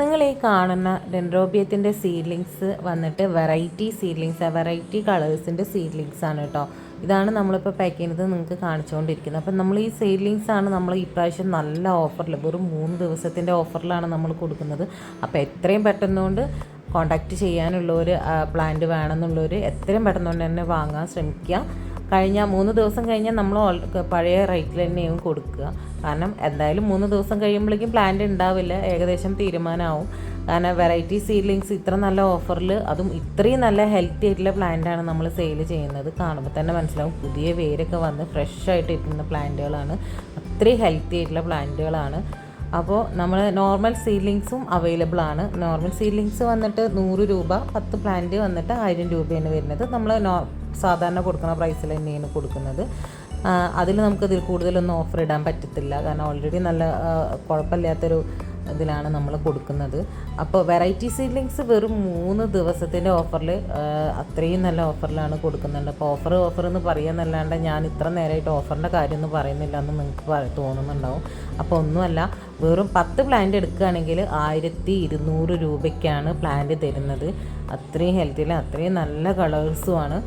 നിങ്ങൾ ഈ കാണുന്ന ഡെൻഡ്രോബിയത്തിൻ്റെ സീഡ്ലിങ്സ് വന്നിട്ട് വെറൈറ്റി കളേഴ്സിൻ്റെ സീഡ്ലിങ്സ് ആണ് കേട്ടോ. ഇതാണ് നമ്മളിപ്പോൾ പാക്ക് ചെയ്യുന്നത് നിങ്ങൾക്ക് കാണിച്ചുകൊണ്ടിരിക്കുന്നത്. അപ്പം നമ്മൾ ഈ സീഡ്ലിങ്സ് ആണ് നമ്മൾ ഈ പ്രാവശ്യം നല്ല ഓഫറിൽ വെറും 3 ദിവസത്തിൻ്റെ ഓഫറിലാണ് നമ്മൾ കൊടുക്കുന്നത്. അപ്പോൾ എത്രയും പെട്ടെന്നുകൊണ്ട് കോൺടാക്റ്റ് ചെയ്യാനുള്ളവർ, പ്ലാന്റ് വേണമെന്നുള്ളവർ എത്രയും പെട്ടെന്നുകൊണ്ട് തന്നെ വാങ്ങാൻ ശ്രമിക്കുക. കഴിഞ്ഞ 3 ദിവസം കഴിഞ്ഞാൽ നമ്മൾ പഴയ റേറ്റിൽ തന്നെയും കൊടുക്കുക. കാരണം എന്തായാലും 3 ദിവസം കഴിയുമ്പോഴേക്കും പ്ലാന്റ് ഉണ്ടാവില്ല, ഏകദേശം തീരുമാനമാവും. കാരണം വെറൈറ്റി സീഡ്ലിങ്സ് ഇത്ര നല്ല ഓഫറിൽ, അതും ഇത്രയും നല്ല ഹെൽത്തി ആയിട്ടുള്ള പ്ലാന്റാണ് നമ്മൾ സെയിൽ ചെയ്യുന്നത്. കാണുമ്പോൾ തന്നെ മനസ്സിലാവും, പുതിയ വേരൊക്കെ വന്ന് ഫ്രഷ് ആയിട്ട് ഇരിക്കുന്ന പ്ലാന്റുകളാണ്, അത്രയും ഹെൽത്തി ആയിട്ടുള്ള പ്ലാന്റുകളാണ്. അപ്പോൾ നമ്മൾ നോർമൽ സീഡ്ലിങ്സും അവൈലബിൾ ആണ്. നോർമൽ സീഡ്ലിങ്സ് വന്നിട്ട് 100 രൂപ, 10 പ്ലാന്റ് വന്നിട്ട് 1000 രൂപയാണ് വരുന്നത്. നമ്മൾ സാധാരണ കൊടുക്കുന്ന പ്രൈസിൽ തന്നെയാണ് കൊടുക്കുന്നത്. അതിൽ നമുക്കിതിൽ കൂടുതലൊന്നും ഓഫർ ഇടാൻ പറ്റത്തില്ല, കാരണം ഓൾറെഡി നല്ല കുഴപ്പമില്ലാത്തൊരു ഇതിലാണ് നമ്മൾ കൊടുക്കുന്നത്. അപ്പോൾ വെറൈറ്റി സീഡ്ലിങ്സ് വെറും 3 ദിവസത്തിൻ്റെ ഓഫറിൽ അത്രയും നല്ല ഓഫറിലാണ് കൊടുക്കുന്നുണ്ട്. അപ്പോൾ ഓഫർ എന്ന് പറയാന്നല്ലാണ്ട് ഞാൻ ഇത്ര നേരമായിട്ട് ഓഫറിൻ്റെ കാര്യമൊന്നും പറയുന്നില്ല എന്ന് നിങ്ങൾക്ക് തോന്നുന്നുണ്ടാവും. അപ്പോൾ ഒന്നുമല്ല, വെറും 10 പ്ലാന്റ് എടുക്കുകയാണെങ്കിൽ 1200 രൂപയ്ക്കാണ് പ്ലാന്റ് തരുന്നത്. അത്രയും ഹെൽത്തിയിൽ അത്രയും നല്ല കളേഴ്സുമാണ്.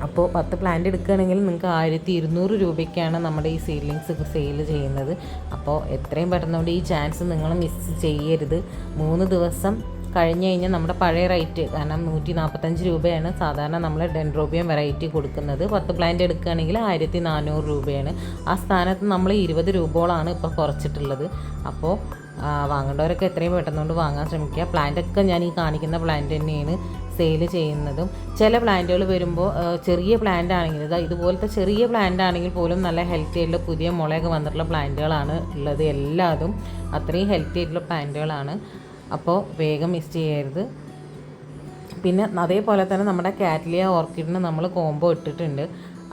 അപ്പോൾ 10 പ്ലാന്റ് എടുക്കുകയാണെങ്കിൽ നിങ്ങൾക്ക് 1200 രൂപയ്ക്കാണ് നമ്മുടെ ഈ സീഡ്ലിങ്സ് സെയിൽ ചെയ്യുന്നത്. അപ്പോൾ എത്രയും പെട്ടെന്നുകൊണ്ട് ഈ ചാൻസ് നിങ്ങൾ മിസ് ചെയ്യരുത്. 3 ദിവസം കഴിഞ്ഞ് കഴിഞ്ഞാൽ നമ്മുടെ പഴയ റേറ്റ്, കാരണം 145 രൂപയാണ് സാധാരണ നമ്മൾ ഡെൻഡ്രോബിയം വെറൈറ്റി കൊടുക്കുന്നത്. 10 പ്ലാന്റ് എടുക്കുകയാണെങ്കിൽ 1400 രൂപയാണ്. ആ സ്ഥാനത്ത് നമ്മൾ 20 രൂപയോളാണ് ഇപ്പോൾ കുറച്ചിട്ടുള്ളത്. അപ്പോൾ വാങ്ങേണ്ടവരൊക്കെ എത്രയും പെട്ടെന്നുകൊണ്ട് വാങ്ങാൻ ശ്രമിക്കുക. പ്ലാന്റൊക്കെ ഞാൻ ഈ കാണിക്കുന്ന പ്ലാന്റ് തന്നെയാണ് സെയിൽ ചെയ്യുന്നതും. ചില പ്ലാന്റുകൾ വരുമ്പോൾ ചെറിയ പ്ലാന്റ് ആണെങ്കിൽ, ഇതുപോലത്തെ ചെറിയ പ്ലാന്റ് ആണെങ്കിൽ പോലും നല്ല ഹെൽത്തി ആയിട്ടുള്ള പുതിയ മുളയൊക്കെ വന്നിട്ടുള്ള പ്ലാന്റുകളാണ് ഉള്ളത്. എല്ലാതും അത്രയും ഹെൽത്തി ആയിട്ടുള്ള പ്ലാന്റുകളാണ്. അപ്പോൾ വേഗം മിസ് ചെയ്യരുത്. പിന്നെ അതേപോലെ തന്നെ നമ്മുടെ കാറ്റ്ലിയ ഓർക്കിഡിന് നമ്മൾ കോംബോ ഇട്ടിട്ടുണ്ട്.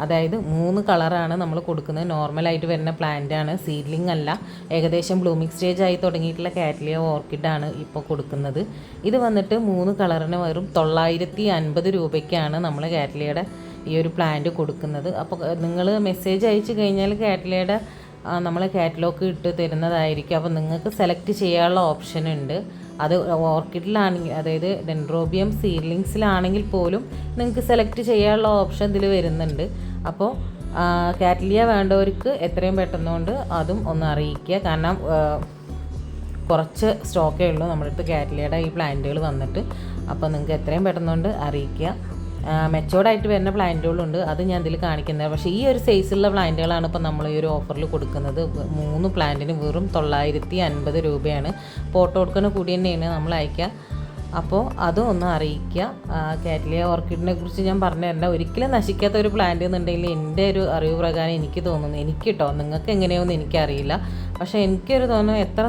അതായത് 3 കളറാണ് നമ്മൾ കൊടുക്കുന്നത്. നോർമലായിട്ട് വരുന്ന പ്ലാന്റാണ്, സീഡ്ലിംഗ് അല്ല. ഏകദേശം ബ്ലൂമിങ് സ്റ്റേജ് ആയി തുടങ്ങിയിട്ടുള്ള കാറ്റ്ലിയ ഓർക്കിഡാണ് ഇപ്പോൾ കൊടുക്കുന്നത്. ഇത് വന്നിട്ട് 3 കളറിന് വെറും 950 രൂപയ്ക്കാണ് നമ്മൾ കാറ്റ്ലിയയുടെ ഈ ഒരു പ്ലാന്റ് കൊടുക്കുന്നത്. അപ്പോൾ നിങ്ങൾ മെസ്സേജ് അയച്ചു കഴിഞ്ഞാൽ കാറ്റ്ലിയയുടെ നമ്മൾ കാറ്റലോഗ് ഇട്ട് തരുന്നതായിരിക്കും. അപ്പോൾ നിങ്ങൾക്ക് സെലക്ട് ചെയ്യാനുള്ള ഓപ്ഷൻ ഉണ്ട്. അത് ഓർക്കിഡിലാണെങ്കിൽ, അതായത് ഡെൻഡ്രോബിയം സീഡ്ലിങ്സിലാണെങ്കിൽ പോലും നിങ്ങൾക്ക് സെലക്ട് ചെയ്യാനുള്ള ഓപ്ഷൻ ഇതിൽ വരുന്നുണ്ട്. അപ്പോൾ കാറ്റ്ലിയ വേണ്ടവർക്ക് എത്രയും പെട്ടെന്നുകൊണ്ട് അതും ഒന്ന് അറിയിക്കുക. കാരണം കുറച്ച് സ്റ്റോക്കേ ഉള്ളൂ നമ്മുടെ അടുത്ത് കാറ്റ്ലിയയുടെ ഈ പ്ലാന്റുകൾ വന്നിട്ട്. അപ്പോൾ നിങ്ങൾക്ക് എത്രയും പെട്ടെന്നുകൊണ്ട് അറിയിക്കുക. മെച്ചോർഡായിട്ട് വരുന്ന പ്ലാന്റുകളുണ്ട്, അത് ഞാൻ ഇതിൽ കാണിക്കുന്നത്. പക്ഷേ ഈ ഒരു സൈസുള്ള പ്ലാന്റുകളാണ് ഇപ്പോൾ നമ്മൾ ഈ ഒരു ഓഫറിൽ കൊടുക്കുന്നത്. 3 പ്ലാന്റിന് വെറും 950 രൂപയാണ്. ഫോട്ടോ കൊടുക്കുന്ന കൂടി തന്നെയാണ് നമ്മൾ അയക്കുക. അപ്പോൾ അതും ഒന്ന് അറിയിക്കുക. കാറ്റ്ലിയ ഓർക്കിഡിനെ കുറിച്ച് ഞാൻ പറഞ്ഞു തരണ്ട, ഒരിക്കലും നശിക്കാത്ത ഒരു പ്ലാന്റ് എന്നുണ്ടെങ്കിൽ എൻ്റെ ഒരു അറിവ് പ്രകാരം എനിക്ക് തോന്നുന്നു, എനിക്ക് കേട്ടോ, നിങ്ങൾക്ക് എങ്ങനെയാണെന്ന് എനിക്കറിയില്ല, പക്ഷേ എനിക്കൊരു തോന്നുന്നു, എത്ര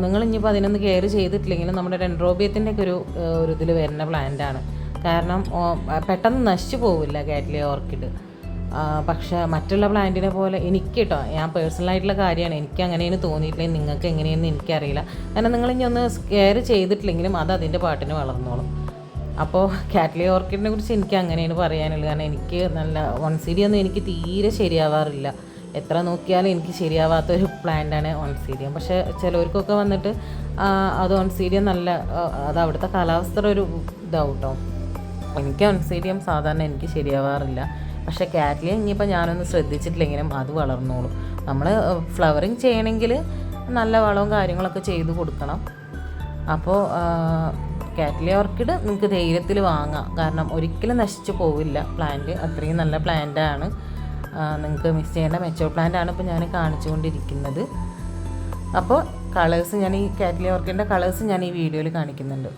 നിങ്ങൾ ഇനിയിപ്പോൾ അതിനൊന്ന് കെയർ ചെയ്തിട്ടില്ലെങ്കിലും നമ്മുടെ ഡെൻഡ്രോബിയത്തിൻ്റെ ഒക്കെ ഒരു ഇതിൽ വരുന്ന പ്ലാന്റാണ്. കാരണം പെട്ടെന്ന് നശിച്ചു പോവില്ല കാറ്റ്ലിയ ഓർക്കിഡ്. പക്ഷേ മറ്റുള്ള പ്ലാന്റിനെ പോലെ എനിക്ക് കേട്ടോ, ഞാൻ പേഴ്സണലായിട്ടുള്ള കാര്യമാണ്, എനിക്ക് അങ്ങനെയാണ് തോന്നിയിട്ടില്ലെങ്കിൽ നിങ്ങൾക്ക് എങ്ങനെയെന്ന് എനിക്കറിയില്ല. കാരണം നിങ്ങളിനി ഒന്ന് കെയർ ചെയ്തിട്ടില്ലെങ്കിലും അത് അതിൻ്റെ പാട്ടിന് വളർന്നോളും. അപ്പോൾ കാറ്റ്ലിയ ഓർക്കിഡിനെ കുറിച്ച് എനിക്ക് അങ്ങനെയാണ് പറയാനുള്ളത്. കാരണം എനിക്ക് നല്ല ഒൺസീഡിയം ഒന്നും എനിക്ക് തീരെ ശരിയാവാറില്ല. എത്ര നോക്കിയാലും എനിക്ക് ശരിയാവാത്തൊരു പ്ലാന്റാണ് ഓൺസീഡിയം. പക്ഷേ ചിലവർക്കൊക്കെ വന്നിട്ട് അത് ഓൺസീഡിയം നല്ല, അത് അവിടുത്തെ കാലാവസ്ഥയുടെ ഒരു ഇതാവും കേട്ടോ. എനിക്ക് ഓൺസീഡിയം സാധാരണ എനിക്ക് ശരിയാവാറില്ല. പക്ഷേ കാറ്റ്ലിയ ഇനിയിപ്പോൾ ഞാനൊന്ന് ശ്രദ്ധിച്ചിട്ടില്ലെങ്കിലും അത് വളർന്നോളും. നമ്മൾ ഫ്ലവറിങ് ചെയ്യണമെങ്കിൽ നല്ല വളവും കാര്യങ്ങളൊക്കെ ചെയ്ത് കൊടുക്കണം. അപ്പോൾ കാറ്റ്ലിയ ഓർക്കിഡ് നിങ്ങൾക്ക് ധൈര്യത്തിൽ വാങ്ങാം, കാരണം ഒരിക്കലും നശിച്ചു പോവില്ല പ്ലാന്റ്. അത്രയും നല്ല പ്ലാന്റാണ്. നിങ്ങൾക്ക് മിസ് ചെയ്യേണ്ട മെച്ചൂർ പ്ലാന്റാണ് ഇപ്പോൾ ഞാൻ കാണിച്ചുകൊണ്ടിരിക്കുന്നത്. അപ്പോൾ കളേഴ്സ്, ഞാൻ ഈ കാറ്റ്ലിയ ഓർക്കിഡിൻ്റെ കളേഴ്സ് ഞാൻ ഈ വീഡിയോയിൽ കാണിക്കുന്നുണ്ട്.